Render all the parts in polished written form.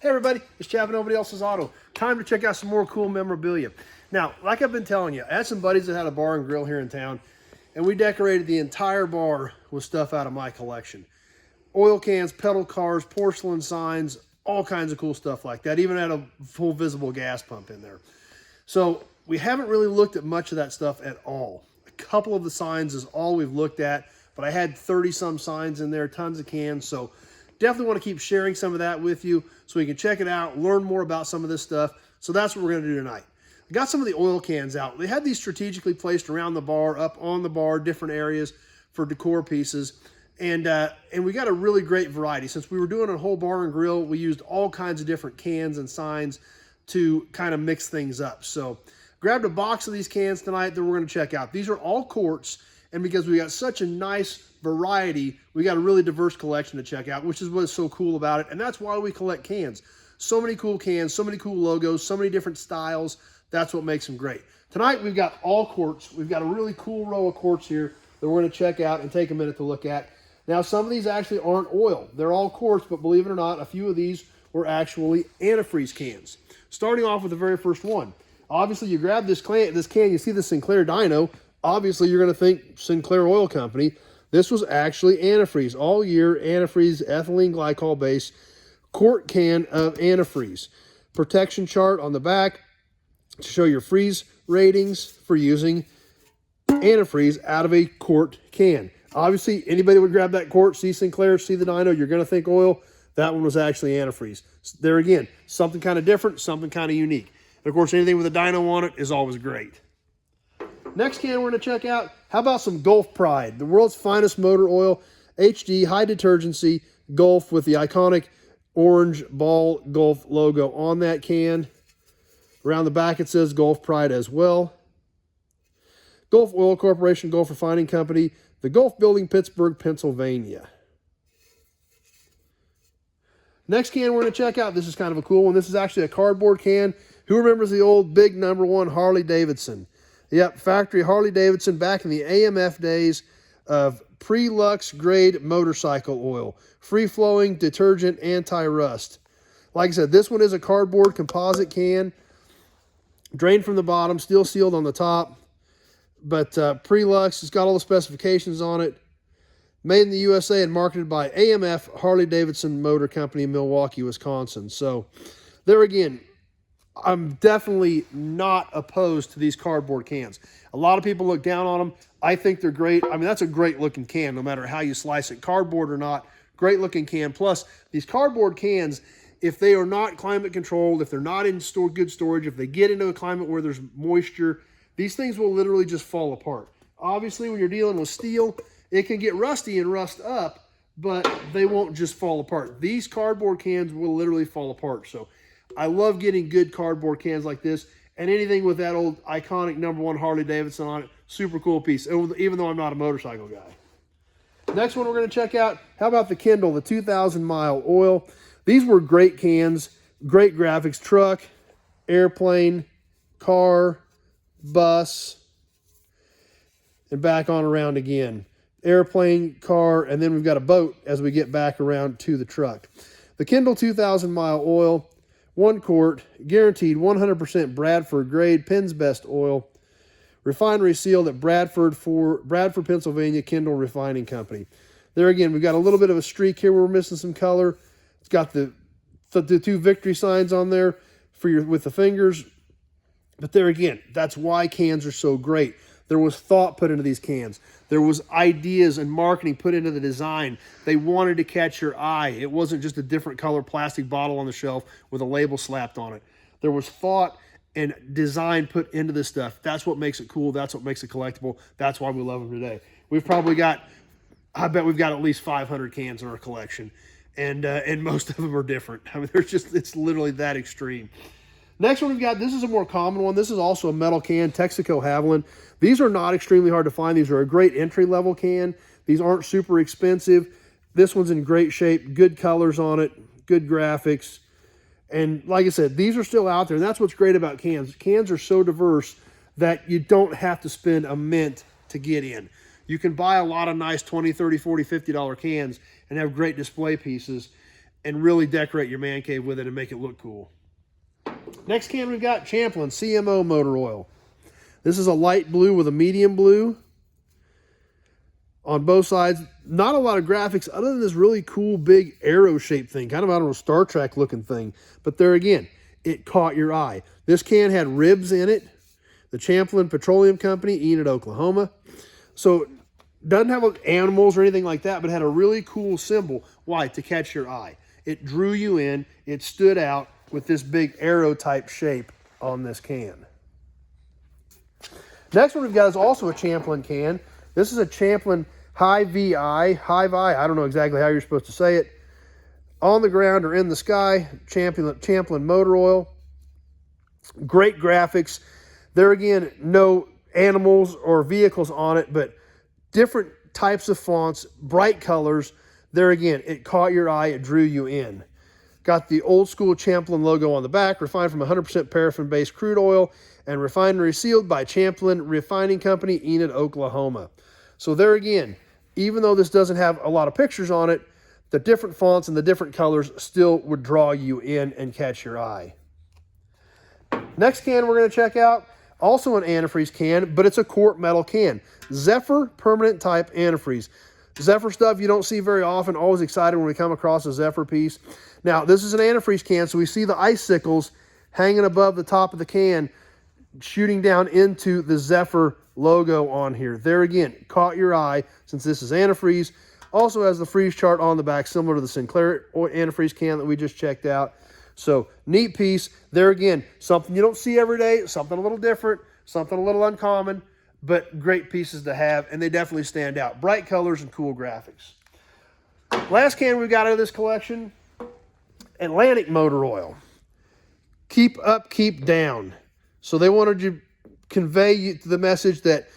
Hey everybody, it's Champlin, Nobody Else's Auto. Time to check out some more cool memorabilia. Now, like I've been telling you, I had some buddies that had a bar and grill here in town, and we decorated the entire bar with stuff out of my collection. Oil cans, pedal cars, porcelain signs, all kinds of cool stuff like that. Even had a full visible gas pump in there. So we haven't really looked at much of that stuff at all. A couple of the signs is all we've looked at, but I had 30 some signs in there, tons of cans. So definitely want to keep sharing some of that with you so we can check it out, learn more about some of this stuff. So that's what we're going to do tonight. I got some of the oil cans out. They had these strategically placed around the bar, up on the bar, different areas for decor pieces. And we got a really great variety. Since we were doing a whole bar and grill, we used all kinds of different cans and signs to kind of mix things up. So grabbed a box of these cans tonight that we're going to check out. These are all quarts, and because we got such a nice variety, we got a really diverse collection to check out, which is what's so cool about it. And that's why we collect cans. So many cool cans, so many cool logos, so many different styles. That's what makes them great. Tonight we've got all quarts. We've got a really cool row of quarts here that we're going to check out and take a minute to look at. Now, some of these actually aren't oil. They're all quarts, but believe it or not, a few of these were actually antifreeze cans. Starting off with the very first one. Obviously, you grab this can, you see the Sinclair dyno. Obviously, you're going to think Sinclair Oil Company. This was actually antifreeze, all year antifreeze, ethylene glycol base, quart can of antifreeze. Protection chart on the back to show your freeze ratings for using antifreeze out of a quart can. Obviously, anybody would grab that quart, see Sinclair, see the dyno, you're going to think oil. That one was actually antifreeze. There again, something kind of different, something kind of unique. And of course, anything with a dyno on it is always great. Next can we're going to check out, how about some Gulf Pride, the world's finest motor oil, HD, high detergency, Gulf with the iconic orange ball Gulf logo on that can. Around the back it says Gulf Pride as well. Gulf Oil Corporation, Gulf Refining Company, the Gulf Building, Pittsburgh, Pennsylvania. Next can we're going to check out, this is kind of a cool one. This is actually a cardboard can. Who remembers the old big #1 Harley-Davidson? Yep, factory Harley-Davidson back in the AMF days of pre-lux grade motorcycle oil. Free-flowing, detergent, anti-rust. Like I said, this one is a cardboard composite can. Drained from the bottom, steel sealed on the top. But pre-lux, it's got all the specifications on it. Made in the USA and marketed by AMF Harley-Davidson Motor Company in Milwaukee, Wisconsin. So there again, I'm definitely not opposed to these cardboard cans. A lot of people look down on them. I think they're great. I mean, that's a great looking can, no matter how you slice it, cardboard or not. Great looking can. Plus, these cardboard cans, if they are not climate controlled, if they're not in good storage, if they get into a climate where there's moisture, these things will literally just fall apart. Obviously, when you're dealing with steel, it can get rusty and rust up, but they won't just fall apart. These cardboard cans will literally fall apart. So I love getting good cardboard cans like this, and anything with that old iconic #1 Harley-Davidson on it, super cool piece, even though I'm not a motorcycle guy. Next one we're going to check out, how about the Kindle, the 2,000 mile oil. These were great cans, great graphics, truck, airplane, car, bus, and back on around again. Airplane, car, and then we've got a boat as we get back around to the truck. The Kindle 2,000 mile oil, 1 quart, guaranteed 100% Bradford grade, Penn's Best oil, refinery sealed at Bradford, Pennsylvania, Kindle Refining Company. There again, we've got a little bit of a streak here where we're missing some color. It's got the 2 victory signs on there with the fingers. But there again, that's why cans are so great. There was thought put into these cans. There was ideas and marketing put into the design. They wanted to catch your eye. It wasn't just a different color plastic bottle on the shelf with a label slapped on it. There was thought and design put into this stuff. That's what makes it cool. That's what makes it collectible. That's why we love them today. We've probably got, I bet we've got at least 500 cans in our collection. And most of them are different. I mean, it's literally that extreme. Next one we've got, this is a more common one. This is also a metal can, Texaco Haviland. These are not extremely hard to find. These are a great entry-level can. These aren't super expensive. This one's in great shape, good colors on it, good graphics. And like I said, these are still out there, and that's what's great about cans. Cans are so diverse that you don't have to spend a mint to get in. You can buy a lot of nice $20, $30, $40, $50 cans and have great display pieces. and really decorate your man cave with it and make it look cool. Next can we've got Champlin CMO motor oil. This is a light blue with a medium blue on both sides. Not a lot of graphics other than this really cool big arrow shaped thing, kind of out of a Star Trek looking thing. But there again, it caught your eye. This can had ribs in it. The Champlin Petroleum Company, Enid, Oklahoma. So doesn't have animals or anything like that, but had a really cool symbol. Why? To catch your eye. It drew you in. It stood out with this big arrow type shape on this can. Next one we've got is also a Champlin can. This is a Champlin High-Vi, I don't know exactly how you're supposed to say it. On the ground or in the sky, Champlin motor oil. Great graphics. There again, no animals or vehicles on it, but different types of fonts, bright colors. There again, it caught your eye, it drew you in. Got the old school Champlin logo on the back, refined from 100% paraffin-based crude oil, and refinery sealed by Champlin Refining Company, Enid, Oklahoma. So there again, even though this doesn't have a lot of pictures on it, the different fonts and the different colors still would draw you in and catch your eye. Next can we're going to check out, also an antifreeze can, but it's a quart metal can. Zephyr permanent type antifreeze. Zephyr stuff you don't see very often. Always excited when we come across a Zephyr piece. Now, this is an antifreeze can, so we see the icicles hanging above the top of the can, shooting down into the Zephyr logo on here. There again, caught your eye since this is antifreeze. Also has the freeze chart on the back, similar to the Sinclair antifreeze can that we just checked out. So, neat piece. There again, something you don't see every day, something a little different, something a little uncommon, but great pieces to have, and they definitely stand out. Bright colors and cool graphics. Last can we got out of this collection, Atlantic motor oil. Keep up, keep down. So they wanted to convey the message that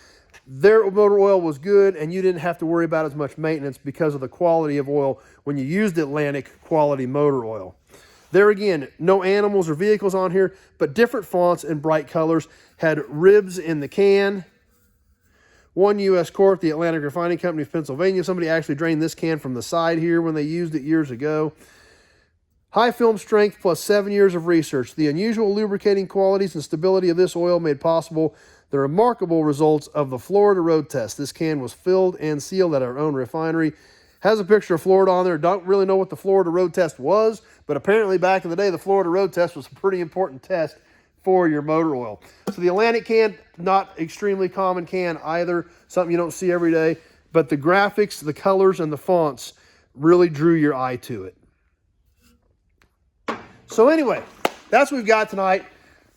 their motor oil was good and you didn't have to worry about as much maintenance because of the quality of oil when you used Atlantic quality motor oil. There again, no animals or vehicles on here, but different fonts and bright colors. Had ribs in the can. One U.S. quart, the Atlantic Refining Company of Pennsylvania. Somebody actually drained this can from the side here when they used it years ago. High film strength plus 7 years of research. The unusual lubricating qualities and stability of this oil made possible the remarkable results of the Florida road test. This can was filled and sealed at our own refinery. Has a picture of Florida on there. Don't really know what the Florida road test was, but apparently back in the day, the Florida road test was a pretty important test for your motor oil. So the Atlantic can, not extremely common can either, something you don't see every day, but the graphics, the colors, and the fonts really drew your eye to it. So anyway, that's what we've got tonight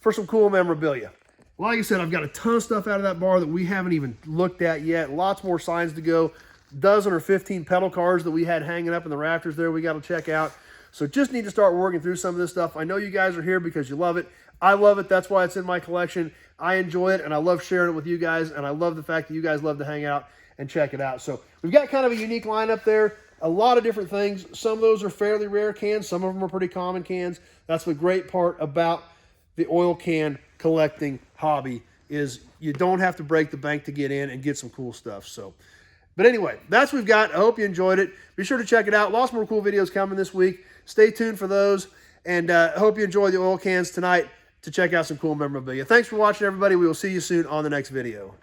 for some cool memorabilia. Like I said, I've got a ton of stuff out of that bar that we haven't even looked at yet. Lots more signs to go. Dozen or 15 pedal cars that we had hanging up in the rafters there we got to check out. So just need to start working through some of this stuff. I know you guys are here because you love it. I love it. That's why it's in my collection. I enjoy it, and I love sharing it with you guys, and I love the fact that you guys love to hang out and check it out. So we've got kind of a unique lineup there. A lot of different things. Some of those are fairly rare cans. Some of them are pretty common cans. That's the great part about the oil can collecting hobby is you don't have to break the bank to get in and get some cool stuff. So, but anyway, that's what we've got. I hope you enjoyed it. Be sure to check it out. Lots more cool videos coming this week. Stay tuned for those. And I hope you enjoy the oil cans tonight to check out some cool memorabilia. Thanks for watching, everybody. We will see you soon on the next video.